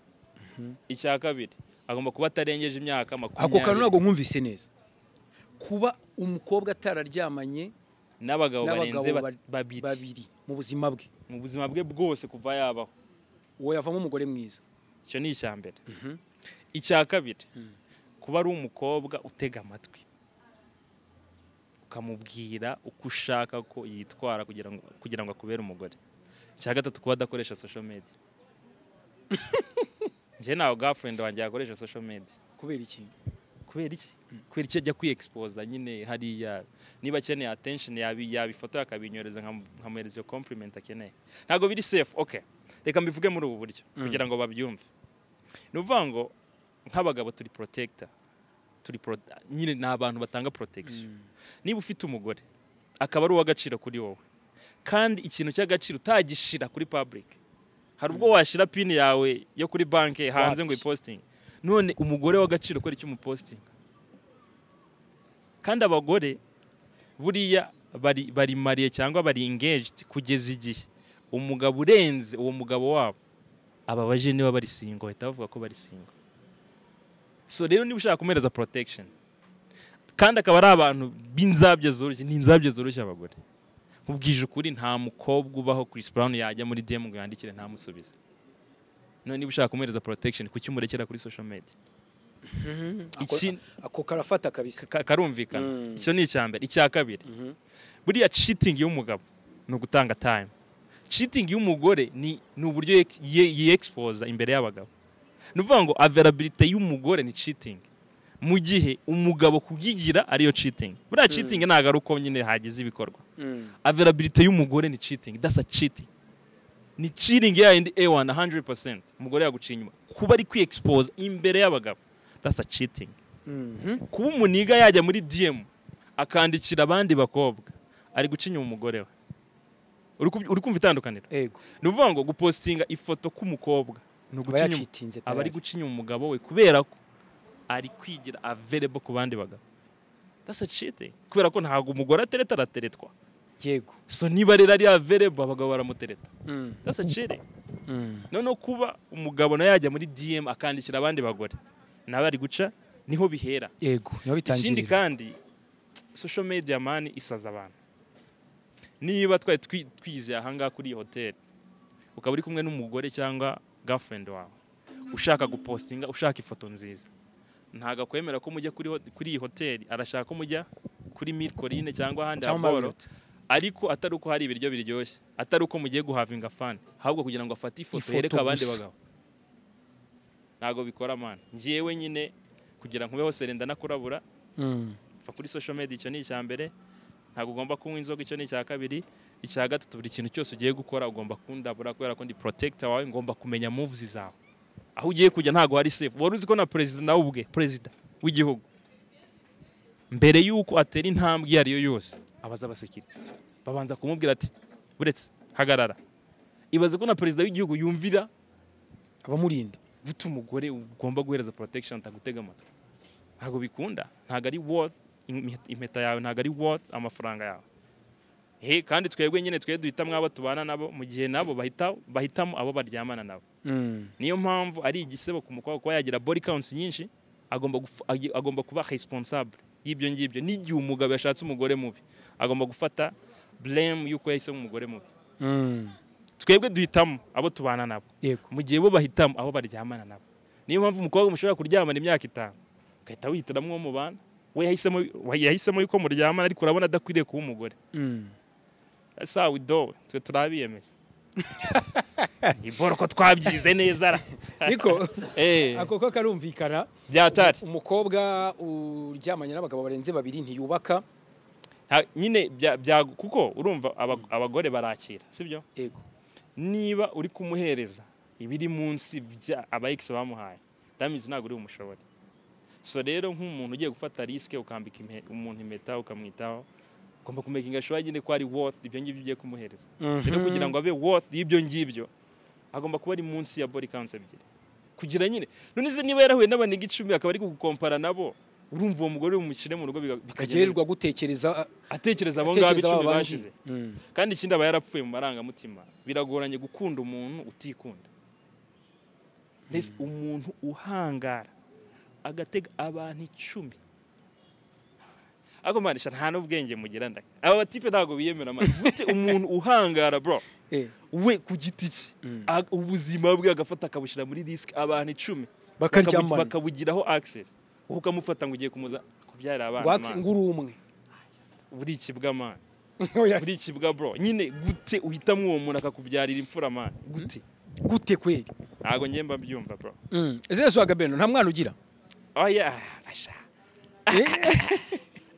icya kabiri agomba kuba atarengeje imyaka 20 ako kantu ntago nkumvise neza kuba umukobwa atararyamanye n'abagabo barenze babiri mu buzima bwe bwose kuva yabaho uwo yavamo umugore mwiza icyo ni icya mbere icya kabiri kuba ari umukobwa utega amatwi ukamubwira uko ushaka ko yitwara kugira ngo akubere umugore icya gatatu kuba adakoresha social media njye nawe girlfriend wanjye yakoresha social media kubera iki ajya kwi-expose nyine hariya niba akeneye attention yabifoto akabinyoreza nkamuhereza iyo compliment akeneye ntabwo biri safe okay reka mbivuge muri ubu buryo kugira ngo babyumve ni uvuga ngo nk'abagabo turi protector nyine ni abantu batanga protection niba ufite umugore akaba ari uw'agaciro kuri wowe kandi ikintu cy'agaciro utagishira kuri public hari ubwo washira pin yawe yo kuri banki hanze ngo iposting none umugore w'agaciro ko ari cyo umuposting kandi abagore buriya bari mariye cyangwa bari engaged kugeza igihe umugabo urenze uwo mugabo wabo ababaje niba bari single bahita bavuga ko bari single so rero niba ushaka kumereza protection kandi akaba ari abantu b'inzabye zoroshye n'inzabye zoroshye abagore ubwije ukuri nta mukobwa ubaho Chris Brown yajya muri DM ngo yandikire ntamusubize none niba ushaka kumereza protection kuki umurekera kuri social media ako karafata kabisa karumvikana icyo ni icyambere icya kabiri buriya cheating y'umugabo no gutanga time cheating y'umugore ni uburyo yi-expose imbere y'abagabo nuvuga ngo availability y'umugore ni cheating mu gihe umugabo kugigira ariyo cheating buriya cheating ntago ari uko nyine hagize ibikorwa availability y'umugore ni cheating that's a cheating ni cheating ya indi A1 100% umugore yaguciye inyuma kuba ari kwi-expose imbere y'abagabo that's a cheating kuba umuniga yajya muri DM akandikira abandi bakobwa ari gucinya umugore we uri kumva itandukaniro nuvuga ngo gupostinga ifoto k'umukobwa no gucinya abari gucinya umugabo we kubera ko ari kwigira available ku bandi bagabo that's a cheating kubera ko ntago umugore arateretwa yego so niba rero ari available abagabo baramutereta that's a cheating none kuba umugabo na yajya muri DM akandikira abandi bagore nawe ari guca niho bihera. yego niho Ikindi bitangirira. kandi social media man isaza abantu. Niba twari twizeye ahangaha kuri iyi hoteli ukaba uri kumwe n'umugore cyangwa girlfriend wawe ushaka gupostinga ushaka ifoto nziza, ntago akwemera ko mujya kuri iyi hoteli, arashaka ko mujya kuri Milcorine cyangwa ahandi haboro, ariko atari uko hari ibiryo biryoshye, atari uko mugiye guhavinga fan, ahubwo kugira ngo afate ifoto yereka abandi bagabo. Ntago bikora man. Ngiyewe nyine kugira nkubeho serenda nakurabura fa kuri social media, icyo ni icyambere. Ntago ugomba kunywa inzoga, icyo ni icya kabiri. Icya gatatu, buri kintu cyose ugiye gukora ugomba kundabura kubera ko ndi protector wawe, ngomba kumenya moves zawe. Aho ugiye kujya ntago hari safe. Wari uzi ko na president nawe ubwe, president w'igihugu, mbere yuko atera intambwe iyo ariyo yose abaza abasekirite, babanza kumubwira ati buretse hagarara. Ibaze ko na president w'igihugu yumvira abamurinda buta umugore ugomba guhereza protection atagutega amatwi. Ntago bikunda, ntago ari worth impeta yawe, ntago ari worth amafaranga yawe. Kandi twebwe nyine duhitamo abo tubana nabo, mu gihe nabo bahitamo abo baryamana nabo. Niyo mpamvu ari igisebo ku mukobwa kuba yagira body counts nyinshi, agomba kuba responsable y'ibyo ngibyo. N'igihe umugabo yashatse umugore mubi, agomba gufata blame yuko yahisemo umugore mubi. Twebwe duhitamo abo tubana nabo, mu gihe bo bahitamo abo baryamana nabo. Niyo mpamvu umukobwa mushobora kuryamana imyaka 5 ugahita wihitiramo uwo mubana, we yahisemo yuko muryamana, ariko urabona adakwiriye kuba umugore. That's how we do it. Twe turabiyemeza. Iboro ko twabyize neza. Niko ako ko karumvikana byatari. Umukobwa uryamanye n'abagabo barenze 2 ntiyubaka. Nyine kuko urumva abagore barakira, sibyo? Yego. Niba uri kumuhereza ibiri munsi bya abayex bamuhaye, damizi ntago uri umushobora. So rero nk'umuntu ugiye gufata risk ukambika umuntu impeta ukamwitaho, ugomba kumekinga sure nyine ko ari worth ibyo ngibyo ugiye kumuhereza. Rero kugira ngo abe worth y'ibyo ngibyo agomba kuba ari munsi ya body counts 2. Kugira nyine none se niba yarahuye n'abaniga 10 akaba ari kugukompara nabo, urumva uwo mugore umukire mu rugo bikagererwa gutekereza atekereza abo ngabo 10 bashize. Kandi ikindi aba yarapfuye mu marangamutima, biragoranye gukunda umuntu utikunda. Mbese umuntu uhangara agatega abantu 10 ako manisha nta n'ubwenge mugira ndaka. Aba batipe ntago biyemera man. Gute umuntu uhangara bro we ku giti cye ubuzima bwe agafata akabushira muri risk abantu 10 bakabugiraho access, ukamufata ngo ugiye kumuza kubyara abana man. Nguru umwe buri kibwa man. Buri kibwa bro. Nyine gute uhitamo uwo muntu akakubyarira imfura man? Gute kweli? Ntago nyemba byumva bro. Ese swaga Beno nta mwana ugira? Oya basha.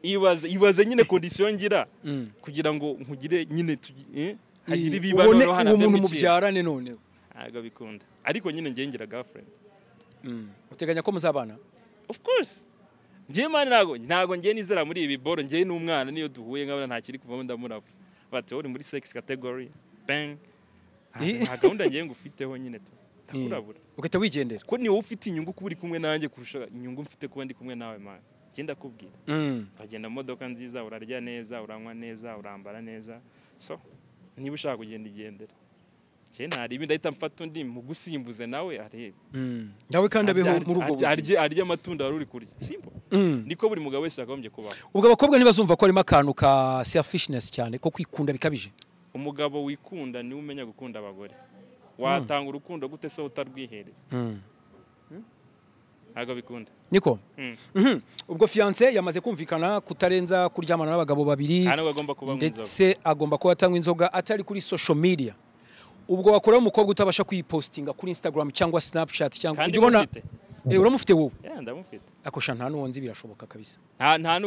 Ibaze nyine condition ngira kugira ngo nkugire nyine hagire bibano no hana umuntu mubyarane noneho. Ntago bikunda. Ariko nyine ngiye ngira girlfriend. Uteganya ko muzabana? Of course. Ngiye mani ntago ngiye nizera muri ibi boro, ngiye n'umwana niyo duhuye nkabona nta kiri kuvamo ndamurabo. But uri muri sex category bang. Nta gahunda ngiye ngufiteho nyine tu. Takurabura. Ukahita wigendera. Ko ni wowe ufite inyungu kuba uri kumwe nanjye kurusha inyungu mfite kuba ndi kumwe nawe man. Genda kubwira. Bagenda modoka nziza, urarya neza, uranywa neza, urambara neza. So niba ushaka kugenda igendera. Je ntari ibindi ahita mfata undi mu gusimbuze nawe arebe. Nawe kandi abeho muri ubwo buzima. Arya amatunda wari uri kurya. Simple. Niko buri mugabo wese agombye kubaho. Ubwo abakobwa ntibazumva ko arimo akantu ka selfishness cyane ko kwikunda bikabije. Umugabo wikunda ni umenya gukunda abagore. Watanga urukundo gute se utarwihereza? Ntago bikunda. Niko. Ubwo fiance yamaze kumvikana kutarenza kuryamana n'abagabo 2 ndetse agomba kuba atangwa inzoga atari kuri social media. Ubwo wakora umukobwa utabasha kuyipostinga kuri Instagram cyangwa Snapchat cyangwa ujye ubona uramufite wowe? Ndamufite. Akosha nta nuwonzi birashoboka kabisa. Nta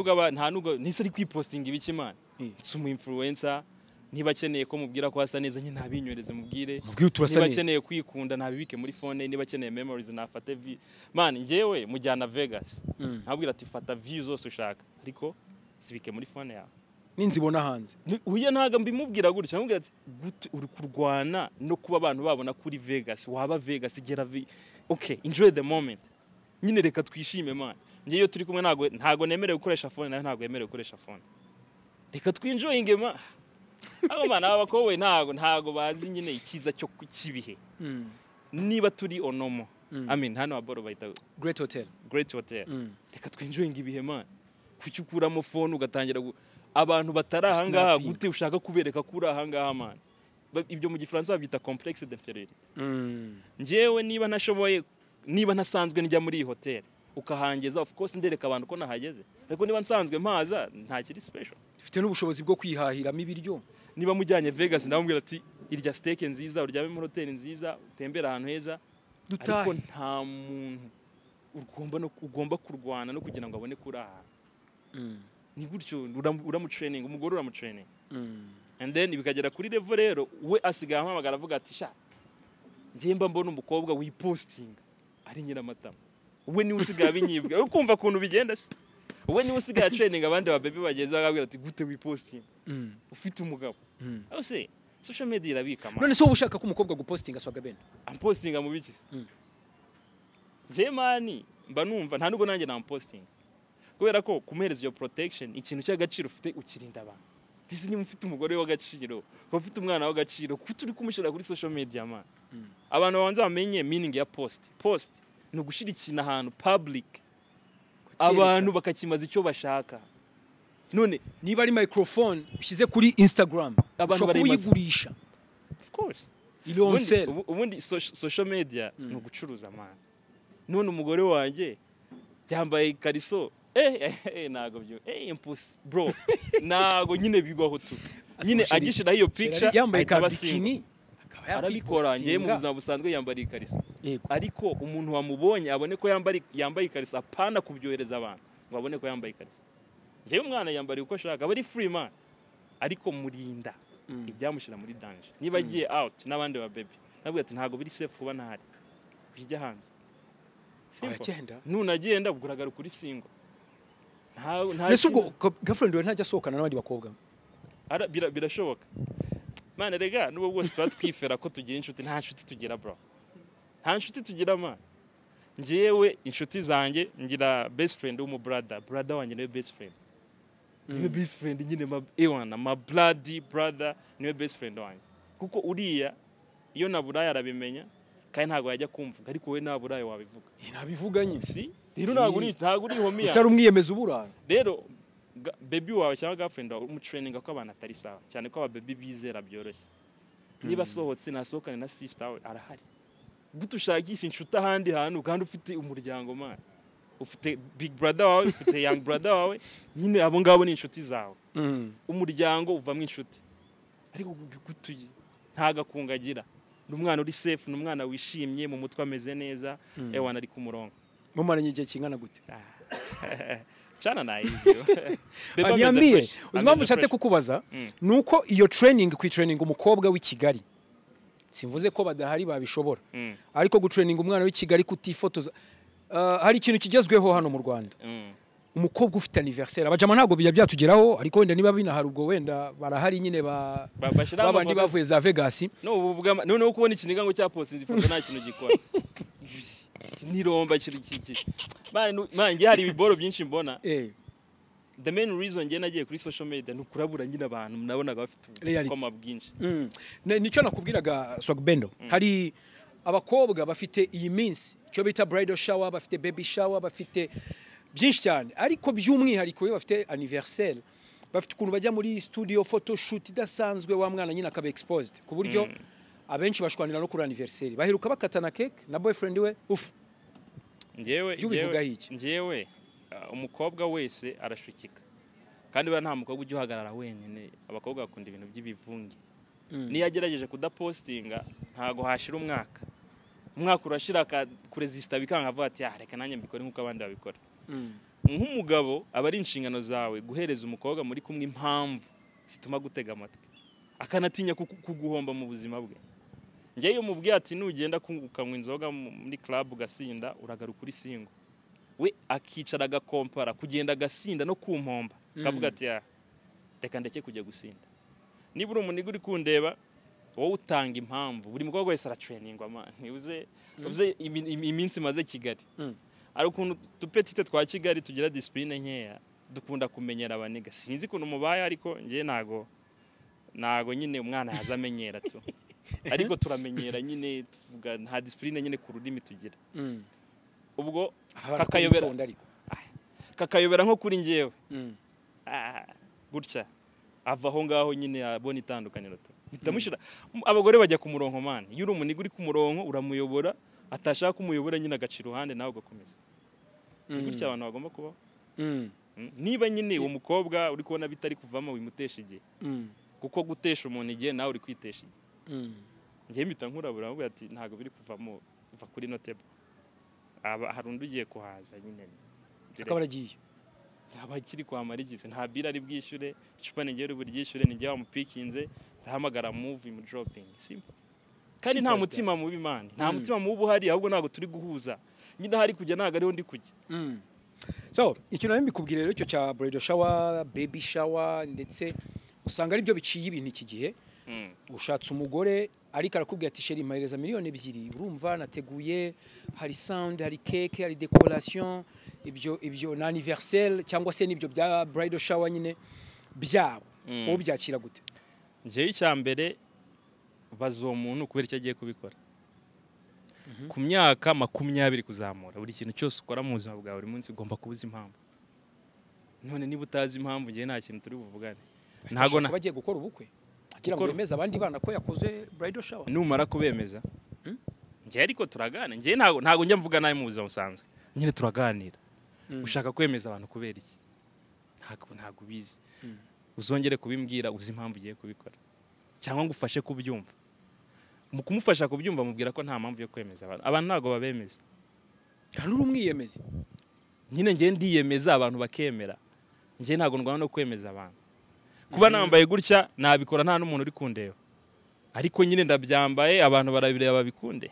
nugo nise ari kwipostinga ibiki man. Sumu influencer niba akeneye ko mubwira ko hasa neza nyine ntabinyoreze mubwire. Niba akeneye kwikunda ntabibike muri phone, niba akeneye memories nafate man. Ngewe mujyana Vegas ntabwira ati fata views zose ushaka ariko sibike muri phone yawe ninzibona hanze. Uye ntaga mbimubwira gutya nkamubwira ati gute uri kurwana no kuba abantu babona kuri Vegas, waba Vegas gera okay, enjoy the moment. Nyine reka twishime man. Ngeyo turi kumwe ntago nemerewe gukoresha phone, nayo ntago yemerewe gukoresha phone. Reka twinjoyinge man. Abo man abakobwa ntago bazi nyine ikiza cyo kukibihe. Niba turi onomo I mean hano aboro bayita Great Hotel. Great Hotel reka twinjoying ibihe man kuki ukuramo phone ugatangira abantu batari ahangaha gute ushaka kubereka kuri ahangaha man ibyo mu gifaransa babyita complexe d'infériorité njyewe niba nashoboye niba ntasanzwe njya muri iyi hotel ukahangeza of course ndereka abantu ko nahageze ariko niba nsanzwe mpaza nta kiri special ufite n'ubushobozi bwo kwihahiramo ibiryo niba mujyanye Vegas ndamubwira ati irya steak nziza uryame muri hotel nziza utembera ahantu heza ariko nta muntu ugomba kurwana no kugira ngo abone kuri aha ni gutyo uramutraining umugore uramutraining and then bikagera kuri level rero we asigaye ahamagara avuga ati sha njemba mbona umukobwa wiposting ari nyina matama we ni usigaye binyibwa ukumva kuntu bigenda se we ni usigaye training abandi ba baby bageze bagabwira ati gute wiposting ufite umugabo aho se social media irabika none so ushaka ko umukobwa gupostinga Swagga Ben ampostinga mu biki je mani mba numva nta nubwo nanjye namposting kubera ko kumuhereza iyo protection ikintu cy'agaciro ufite ukirinda abantu ese niba ufite umugore w'agaciro ko ufite umwana w'agaciro ko turi kumushyira kuri social media man abantu banza bamenye meaning ya post ni ugushira ikintu ahantu public abantu bakakimaza icyo bashaka none niba ari microphone ushyize kuri Instagram ushobora kuyigurisha of course ubundi social media ni ugucuruza man none umugore wanjye yambaye ikariso nago byo impulse bro nago nyine bibaho tu nyine agishira iyo picture yambaye ka bikini arabikora ngiye mu buzima busanzwe yambara ikariso ariko umuntu wamubonye abone ko yambaye ikariso apana kubyohereza abantu ngo abone ko yambaye ikariso ngiye umwana yambara uko ashaka bari free man ariko murinda ibyamushira muri danger niba agiye out n'abandi ba baby nabwo ati ntago biri safe kuba ntahari bijya hanze nunagenda buguragara kuri single nese ubwo girlfriend we ntajya asohokana n'abandi bakobwa birashoboka man rega n'ubwo bwose tuba twifera ko tugira inshuti nta nshuti tugira bro nta nshuti tugira man njyewe inshuti zanjye ngira best friend w'umu brother wanjye niwe best friend niwe best friend nyine ma bloody brother niwe best friend wanjye kuko uriya iyo naburaye arabimenya kandi ntago yajya kumvuga ariko we naburaye wabivuga nabivuga nyine si rero ntago uri homiya usara umwiyemeza uburara rero baby wawe cyangwa girlfriend wawe umutraininga ko abantu atari sawa cyane ko aba baby bizera byoroshye niba sohotse nasohokane na sister wawe arahari gutushakisha inshuti ahandi hantu kandi ufite umuryango man ufite big brother wawe ufite young brother wawe nyine abo ngabo ni inshuti zawe umuryango uvamo inshuti ariko gutuye ntagakungagira n'umwana uri safe n'umwana wishimye mu mutwe ameze neza ewana ari ku murongo mumaranye igihe kingana gute cyana nayo anyambiye uzimamvu nshatse kukubaza nuko iyo training training umukobwa w'i Kigali simvuze ko badahari babishobora ariko gutraining umwana w'i Kigali kutifotoza hari ikintu kigezweho hano mu Rwanda umukobwa ufite anniversaire abajama ntago bijya byatugeraho ariko wenda niba binahari ubwo wenda barahari nyine babandi bavuye za Vegas none uko kubona ikinigango cya posting ifoto nta kintu gikora niromba kiri man ngiye hari ibiboro byinshi mbona the main reason ngiye nagiye kuri social media nukurabura nyine abantu nabonaga bafite ukoma bwinshi nicyo nakubwiraga Swagga Bendo hari abakobwa bafite iyi minsi cyo bita bridal shower bafite baby shower bafite byinshi cyane ariko by'umwihariko we bafite anniversaire bafite ukuntu bajya muri studio photo shoot idasanzwe wa mwana nyine akaba exposed ku buryo abenshi bashwanira no kuri anniversaire baheruka bakatana cake na boyfriend we njyewe umukobwa wese arashukika kandi nta mukobwa ujya uhagarara wenyine abakobwa bakunda ibintu by'ibivungi niyo agerageje kudapostinga ntago hashira umwaka urashira kuresista bikanga avuga ati reka nanjye mbikore nkuko abandi babikora nk'umugabo aba ari inshingano zawe guhereza umukobwa muri kumwe impamvu zituma gutega amatwi akanatinya kuguhomba mu buzima bwe njye iyo mubwiye ati nugenda kungukanywa inzoga muri club ugasinda uragaruka uri singo we akicara agakompara kugenda agasinda no kumpomba akavuga ati reka ndeke kujya gusinda niba uri umuntu uri kundeba wowe utanga impamvu buri mukobwa wese aratrainingwa man uze iminsi maze Kigali ari ukuntu tupetite twa Kigali tugira discipline nkeya dukunda kumenyera abaniga sinzi kuntu mubaye ariko ngiye nago nyine umwana yazamenyera tu ariko turamenyera nyine tuvuga nta discipline nyine ku rurimi tugira ubwo kakayobera nko kuri njyewe gutya ava aho ngaho nyine abona itandukaniro bitamushira abagore bajya ku murongo man iyo uri umuniga uri ku murongo uramuyobora atashaka kumuyobora nyine agacira uruhande nawe ugakomeza ni gutya abantu bagomba kubaho niba nyine uwo mukobwa uri kubona bitari kuvamo wimutesha igihe kuko gutesha umuntu igihe nawe uri kwitesha igihe njye mpita nkurabura avuga ati ntago biri kuvamo uva kuri notable hari undi ugiye kuhaza nyine akaba aragiye abakiri kwa marigize nta bira ari bwishyure icupa nigere buryishyure nijya wamupikinze ndahamagara move mu dropping simple kandi nta mutima mubi man nta mutima mubi uhari ahubwo ntago turi guhuza nyine hari kujya ntago ariho ndi kujya so ikintu nari mbikubwira rero cyo cya bridal shower baby shower ndetse usanga ari byo biciye ibintu iki gihe ushatse umugore ariko arakubwira ati sheri mpereza miliyoni 2 urumva nateguye hari sound hari cake hari decoration ibyo na anniversaire cyangwa se nibyo bya bridal shower nyine byabo wowe byakira gute njyewe icyambere bazo umuntu kubera icyo agiye kubikora ku myaka 20 kuzamura buri kintu cyose ukora mu buzima bwawe buri munsi ugomba kubuza impamvu none niba utazi impamvu ngiye nta kintu turi buvugane ntago bagiye gukora ubukwe agira ngo bemeze abandi bana ko yakoze bridal shower numara kubemeza njye ariko turagana njye ntago njya mvuga nawe mu buzima busanzwe nyine turaganira ushaka kwemeza abantu kubera iki ntago bizi uzongere kubimbwira uzi impamvu ugiye kubikora cyangwa ngo ufashe kubyumva mu kumufasha kubyumva mubwira ko nta mpamvu yo kwemeza abantu ntago babemeza kandi uri umwiyemezi nyine njye ndiyemeza abantu bakemera njye ntago ndwana no kwemeza abantu kuba nambaye gutya nabikora nta n'umuntu uri kundeba ariko nyine ndabyambaye abantu barabireba babikunde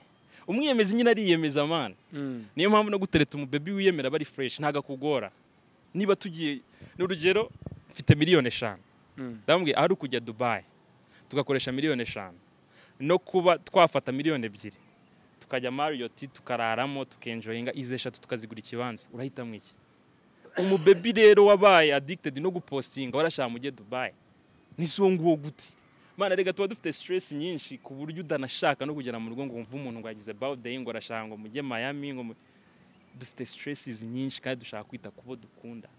umwiyemezi nyine ariyemeza man niyo mpamvu no gutereta umubebi wiyemera bari fresh ntaga kugora niba tugiye n'urugero mfite miliyoni 5 ndambwiye ari kujya Dubai tugakoresha miliyoni 5 no kuba twafata miliyoni 2 tukajya Marriott tukararamo tukenjoyinga ize 3 tukazigura ikibanza urahita mwiki umubebi rero wabaye addicted no gupostinga warashaka mujye Dubai nisonguwo guti mana rega tuba dufite stress nyinshi ku buryo udanashaka no kugera mu rugo ngo umva umuntu ngo yagize birthday ngo arashaka ngo mujye Miami ngo dufite stresses nyinshi kandi dushaka kwita kubo dukunda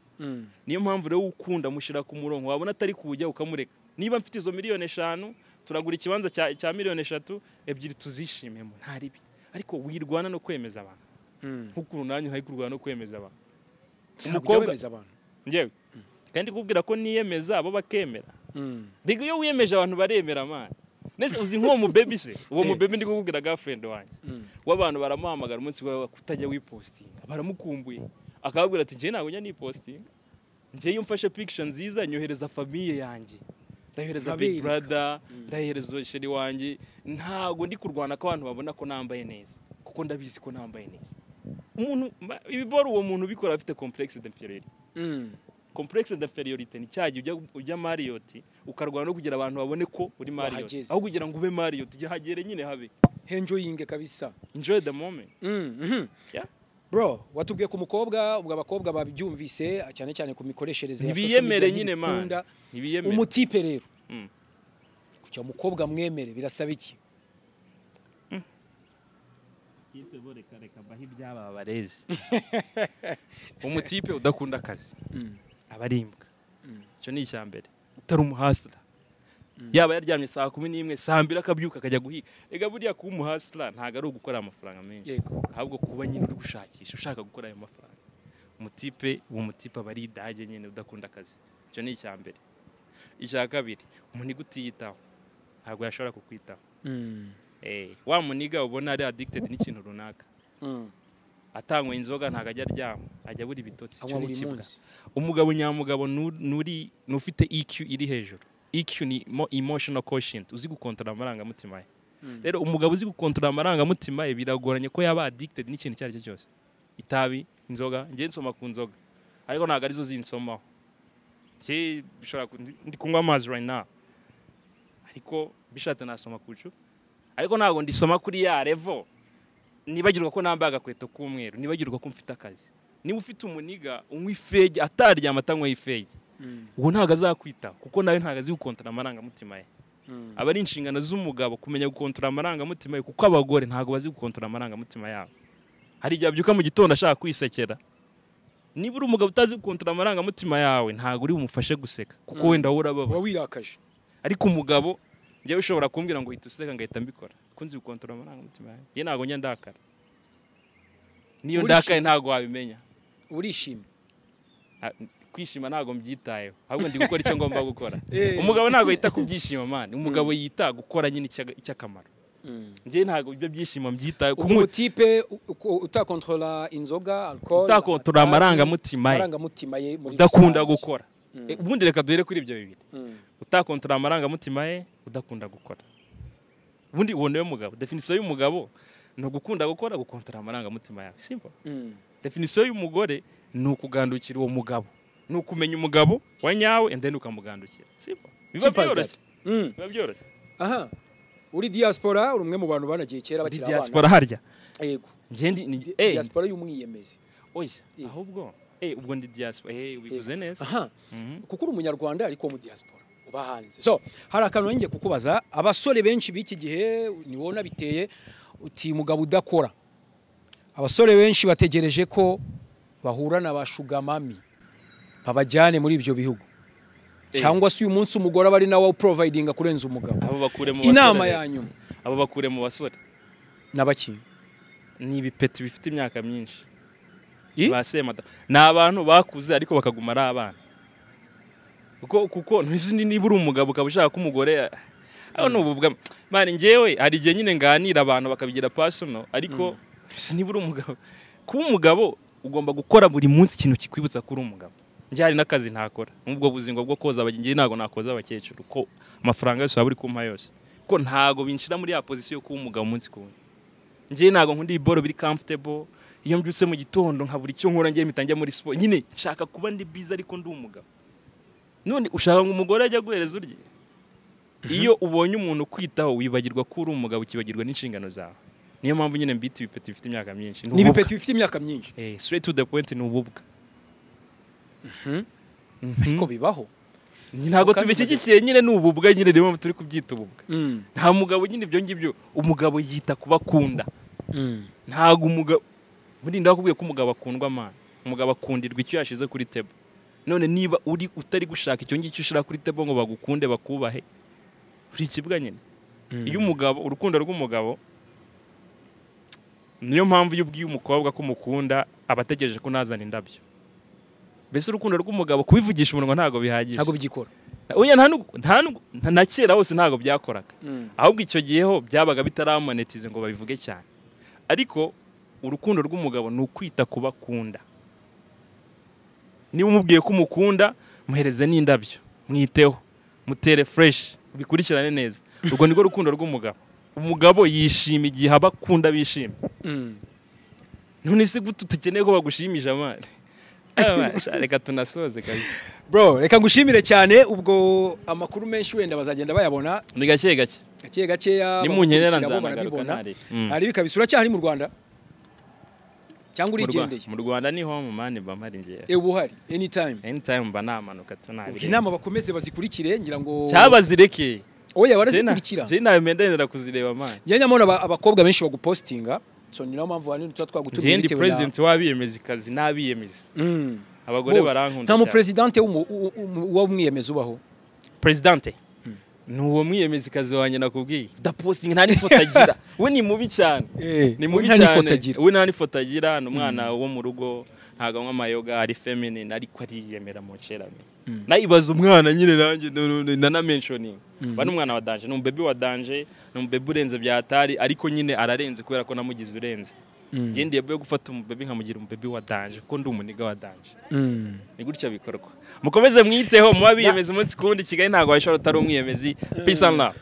niyo mpamvu rero ukunda mushira ku murongo wabona atari kujya ukamureka niba mfite izo miliyoni 5 turagura ikibanza cya miliyoni 3 ebyiri tuzishimemo nta ribi ariko wirwana no kwemeza abantu nkuko nanyu hari kurwana no kwemeza abantu umukobwa njyewe kandi kubwira ko niyemeza abo bakemera bigo iyo wiyemeje abantu baremera man nese uzi nko mu baby se uwo mu baby ndi kukubwira girlfriend wanjye w'abantu baramuhamagara umunsi wa kutajya wipostinga baramukumbuye akababwira ati nje ntago njya ni posting nje iyo mfashe picture nziza nyohereza famille yanjye ndahereza big brother ndahereza sheri wanjye ntago ndi kurwana ko abantu babona ko nambaye neza kuko ndabizi ko nambaye neza umuntu ibiboro uwo muntu bikora afite complexe d'inferiorité complexe d'inferiorité ni cyaje ujya Marriott ukarwana no kugira abantu babone ko uri Marriott aho kugira ngo ube Marriott ujya hagere nyine habe enjoying kabisa enjoy the moment yeah bro watubwiye ku mukobwa ubwo abakobwa babyumvise cyane cyane ku mikoreshereze ya social media nyine man umutipe rero kujya umukobwa mwemere birasaba iki tipe bore kareka bahi byaba barezi umutipe udakunda akazi abarimbwa cyo ni icyambere utari umuhasla yaba yaryamye saa 11 saa 2 akabyuka akajya guhiga ega buriya kuba umuhasla ntago ari ugukora amafaranga menshi ahubwo kuba nyine uri gushakisha ushaka gukora ayo mafaranga umutipe uwo mutipe bari idage nyine udakunda akazi cyo ni icyambere icya kabiri umuntu igutiyitaho ntago yashobora kukwitaho wa muniga ubona ari addicted n'ikintu runaka atangwa inzoga ntago ajya aryama ajya buri bitotsi cyo n'ikibwa umugabo nyamugabo nufite EQ iri hejuru EQ ni emotional quotient uzi gukontrola amaranga mutima ye rero umugabo uzi gukontrola amaranga mutima ye biragoranye ko yaba addicted n'ikintu cyari cyo cyose itabi inzoga nje nsoma ku nzoga ariko ntago arizo zinsomaho cye bishobora ndi kunywa amazi right now ariko bishatse nasoma kucu ariko ntago ndisoma kuri ya level nibagirwa ko nambaye agakweto k'umweru nibagirwa ko mfite akazi niba ufite umuniga unywa ifege ataryama atanywa ifege uwo ntago azakwita kuko nawe ntago azi gukontrola amaranga mutima ye aba ari inshingano z'umugabo kumenya gukontorora amarangamutima ye, kuko abagore ntabwo bazi gukontorora amarangamutima yabo. Hari igihe abyuka mu gitondo ashaka kwisekera. Niba uri umugabo utazi gukontorora amarangamutima yawe ntabwo uri bumufashe guseka, kuko wenda wowe urababaye wirakaje. Ariko umugabo njyewe ushobora kumbwira ngo uhita useka ngahita mbikora, kunzi gukontorora amarangamutima yawe. Njye ntabwo njya ndakara, niyo ndakaye ntabwo wabimenya. Urishimye? Kwishima ntabwo mbyitayeho, ahubwo ndi gukora icyo ngomba gukora. Umugabo ntabwo yita ku byishimo mani, umugabo yita gukora nyine icy'akamaro. Njye ntabwo ibyo byishimo mbyitayeho. Ku type utakontrola inzoga, alcohol, utakontrola amarangamutima ye, udakunda gukora. Ubundi reka duhere kuri ibyo bibiri. Utakontrola amarangamutima ye, udakunda gukora. Ubundi ubona mugabo, definition y'umugabo no gukunda gukora, gukontrola amarangamutima yawe. Simple. Definition y'umugore ni ukugandukira uwo mugabo, ni ukumenya umugabo wa nyawe and then ukamugandukira. Simple. Biba byoroshye. Aha. Uri diaspora, uri umwe mu bantu banagiye kera bakira abana. Diaspora harya. Yego. Diaspora y'umwiyemezi. Oya, ahubwo ubwo ndi diaspora. Ubivuze neza. Aha. Kuko uri umunyarwanda ariko mu diaspora uba hanze. So, hari akantu ngiye kukubaza, abasore benshi b'iki gihe ni wona biteye uti mugabo udakora. Abasore benshi bategereje ko bahura na bashugamami babajyane muri ibyo bihugu. Cyangwa se uyu munsi umugore bari nawe providing kurenza umugabo. Abo bakure mu inama yanyuma. Abo bakure mu basore. Nabaki? Ni ibipeti bifite imyaka myinshi. Basemata. Ni abantu bakuze ariko bakaguma ari abana. Kuko niba uri umugabo ukabushaka ko umugore aho n'ububwa mani njyewe hari igihe nyine nganira abantu bakabigira personal, ariko niba uri umugabo, kuba umugabo ugomba gukora buri munsi ikintu kikwibutsa ko uri umugabo. Njye hari n'akazi ntakora, n'ubwo buzingo bwo koza abagenzi ntago nakoza abakecuru, ko amafaranga yose waburi kumpa yose, ko ntago binshira muri ya position ko umugabo umunsi ku wundi. Njye ntago nkundi iboro biri comfortable, iyo mbyutse mu gitondo nkabura icyo nkora, njye mitanjya muri sport, nyine nshaka kuba ndi biza ariko ndi umugabo. None ushaka ngo umugore ajya guhereza urye? Iyo ubonye umuntu kwitaho wibagirwa ko uri umugabo, ukibagirwa n'inshingano zawe. Niyo mpamvu nyine mbita ibipeti bifite imyaka myinshi. Ni ibipeti bifite imyaka myinshi. Straight to the point ni ububwa. Ariko bibaho. Ntago tubishyigikiye nyine n'ububwa nyine, niyo mpamvu turi kubyita ububwa. Nta mugabo nyine ibyo ngibyo, umugabo yita kubakunda. Ntago umugabo muri ndakubwiye ko umugabo akundwa amana. Umugabo akundirwa icyo yashize kuri table. None niba uri utari gushaka icyo ngicyo ushira kuri table ngo bagukunde bakubahe, uri ikibwa nyine. Iyo umugabo, urukundo rw'umugabo, niyo mpamvu iyo ubwiye umukobwa ko umukunda abategereje ko nazana indabyo. Bese urukundo rw'umugabo kubivugisha umunwa ntago bihagije. Ntago bigikora. Oya nta na kera hose ntago byakoraga. Ahubwo icyo giheho byabaga bitaramonetize ngo babivuge cyane. Ariko urukundo rw'umugabo ni ukwita kubakunda. Niba umubwiye ko umukunda, muhereze n'indabyo, mwiteho, mutere fresh, bikurikirane neza. Urwo niko rukundo rw'umugabo. Umugabo yishima igihe abakunda bishima. None se gute tukeneye ko bagushimisha amani? Reka tunasoze kabisa. Bro, reka ngushimire cyane, ubwo amakuru menshi wenda bazagenda bayabona. Ni gake ya ni munyenera nzanagaruka. Ari bikabisura cyane mu Rwanda. Cyangwa urigendeye? Mu Rwanda niho mu mani bamari ngiye. Ubuhari anytime mba namanuka tunabire. Inama bakomeze bazikurikire, ngira ngo cyabazireke. Oya barazikurikira. Je nawe mendendera kuzireba mani. Njye nyamona abakobwa benshi bagupostinga, so ni nayo mpamvu wanini twagutumye bitewe na president wabiyemeza kazi nabiyemeza. Abagore barankunda. Nta mu president w'umwiyemeza ubaho. President nuwo mwiyemeza kazi wanye nakubwiye. Da posting nta n'ifoto agira. We ni mubi cyane. Ni mubi cyane. We nta n'ifoto agira, n'umwana wo mu rugo, ntago nk'amayoga ari feminine ariko ariyemera mu cerame. Nayibaza umwana nyine nanjye na mentioning. Bano umwana wa Danger, no baby wa Danger, no baby urenze byatari, ariko nyine ararenze kubera ko namugize urenze. Ngendiye byo gufata baby nkamugira baby wa Danger, ko ndi umuniga wa Danger. Ni gutya bikorwa. Mukomeze mwiteho, mubabiyemeza umunsi kundi Kigali ntago washora utari umwiyemezi. Peace and love.